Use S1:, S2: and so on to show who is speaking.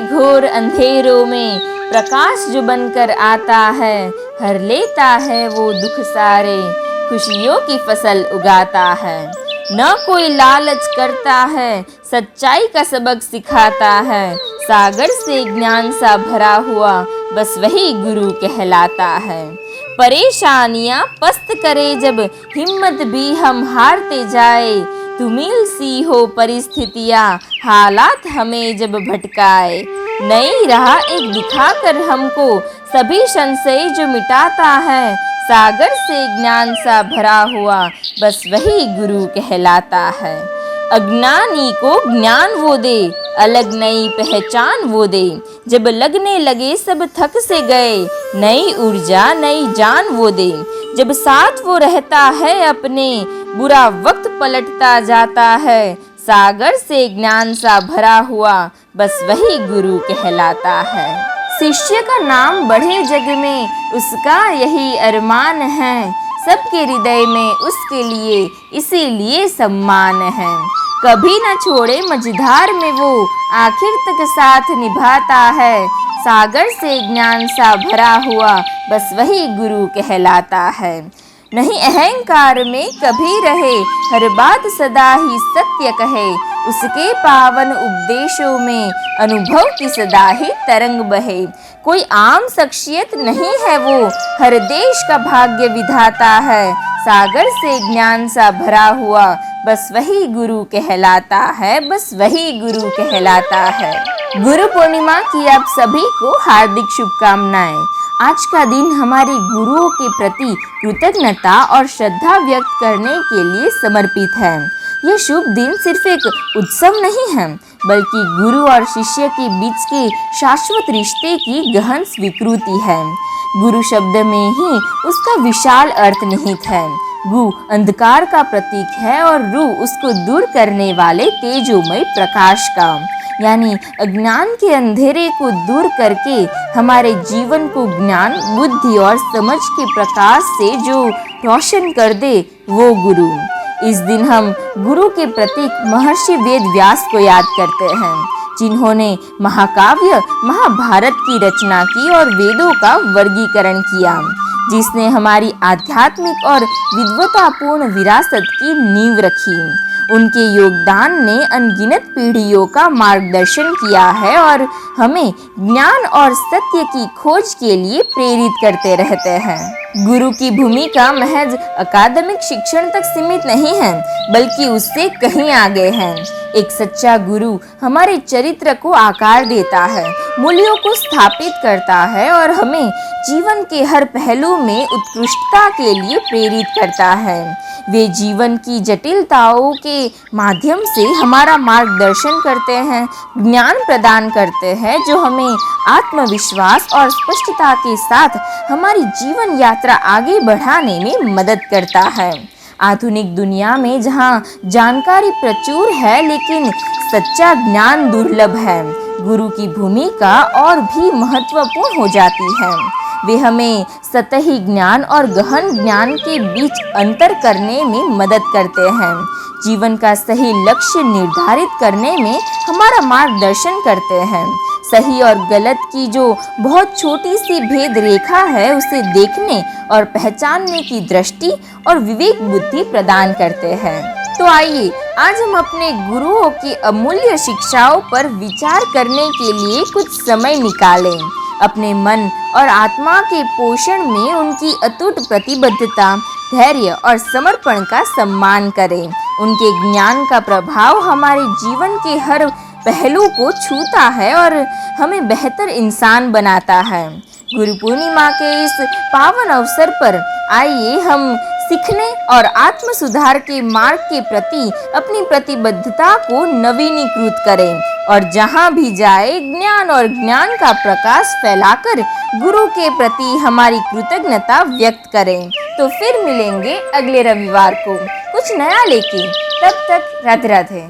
S1: घोर अंधेरों में प्रकाश जो बनकर आता है, हर लेता है वो दुख सारे, खुशियों की फसल उगाता है। न कोई लालच करता है, सच्चाई का सबक सिखाता है, सागर से ज्ञान सा भरा हुआ बस वही गुरु कहलाता है। परेशानियां पस्त करे जब हिम्मत भी हम हारते जाए, धूमिल सी हो परिस्थितियां हालात हमें जब भटकाए, नई राह एक दिखाकर हमको सभी संशय जो मिटाता है, सागर से ज्ञान सा भरा हुआ बस वही गुरु कहलाता है। अज्ञानी को ज्ञान वो दे, अलग नई पहचान वो दे, जब लगने लगे सब थक से गए, नई ऊर्जा नई जान वो दे, जब साथ वो रहता है अपने, बुरा वक्त पलटता जाता है, सागर से ज्ञान सा भरा हुआ बस वही गुरु कहलाता है। शिष्य का नाम बढ़े जग में उसका यही अरमान है, सबके हृदय में उसके लिए इसीलिए सम्मान है। कभी न छोड़े मझधार में वो आखिर तक साथ निभाता है, सागर से ज्ञान सा भरा हुआ बस वही गुरु कहलाता है। नहीं अहंकार में कभी रहे, हर बात सदा ही सत्य कहे, उसके पावन उपदेशों में अनुभव की सदा ही तरंग बहे। कोई आम शख्सियत नहीं है वो, हर देश का भाग्य विधाता है, सागर से ज्ञान सा भरा हुआ बस वही गुरु कहलाता है, बस वही गुरु कहलाता है। गुरु पूर्णिमा की आप सभी को हार्दिक शुभकामनाएं। आज का दिन हमारे गुरुओं के प्रति कृतज्ञता और श्रद्धा व्यक्त करने के लिए समर्पित है। यह शुभ दिन सिर्फ एक उत्सव नहीं है, बल्कि गुरु और शिष्य के बीच के शाश्वत रिश्ते की गहन स्वीकृति है। गुरु शब्द में ही उसका विशाल अर्थ निहित है। गु अंधकार का प्रतीक है और रु उसको दूर करने वाले तेजोमय प्रकाश का, यानी अज्ञान के अंधेरे को दूर करके हमारे जीवन को ज्ञान, बुद्धि और समझ के प्रकाश से जो रोशन कर दे वो गुरु। इस दिन हम गुरु के प्रतीक महर्षि वेद व्यास को याद करते हैं, जिन्होंने महाकाव्य महाभारत की रचना की और वेदों का वर्गीकरण किया, जिसने हमारी आध्यात्मिक और विद्वतापूर्ण विरासत की नींव रखी। उनके योगदान ने अनगिनत पीढ़ियों का मार्गदर्शन किया है और हमें ज्ञान और सत्य की खोज के लिए प्रेरित करते रहते हैं। गुरु की भूमिका महज अकादमिक शिक्षण तक सीमित नहीं है, बल्कि उससे कहीं आगे है। एक सच्चा गुरु हमारे चरित्र को आकार देता है, मूल्यों को स्थापित करता है और हमें जीवन के हर पहलू में उत्कृष्टता के लिए प्रेरित करता है। वे जीवन की जटिलताओं के माध्यम से हमारा मार्गदर्शन करते हैं, ज्ञान प्रदान करते हैं जो हमें आत्मविश्वास और स्पष्टता के साथ हमारी जीवन यात्रा आगे बढ़ाने में मदद करता है। आधुनिक दुनिया में जहाँ जानकारी प्रचुर है लेकिन सच्चा ज्ञान दुर्लभ है, गुरु की भूमिका और भी महत्वपूर्ण हो जाती है। वे हमें सतही ज्ञान और गहन ज्ञान के बीच अंतर करने में मदद करते हैं, जीवन का सही लक्ष्य निर्धारित करने में हमारा मार्गदर्शन करते हैं, सही और गलत की जो बहुत छोटी सी भेद रेखा है उसे देखने और पहचानने की दृष्टि और विवेक बुद्धि प्रदान करते हैं। तो आइए आज हम अपने गुरुओं की अमूल्य शिक्षाओं पर विचार करने के लिए कुछ समय निकालें। अपने मन और आत्मा के पोषण में उनकी अटूट प्रतिबद्धता, धैर्य और समर्पण का सम्मान करें। उनके ज्ञान का प्रभाव हमारे जीवन के हर पहलू को छूता है और हमें बेहतर इंसान बनाता है। गुरु पूर्णिमा के इस पावन अवसर पर आइए हम सीखने और आत्म सुधार के मार्ग के प्रति अपनी प्रतिबद्धता को नवीनीकृत करें और जहां भी जाए ज्ञान और ज्ञान का प्रकाश फैलाकर गुरु के प्रति हमारी कृतज्ञता व्यक्त करें। तो फिर मिलेंगे अगले रविवार को कुछ नया लेके, तब तक राधे राधे।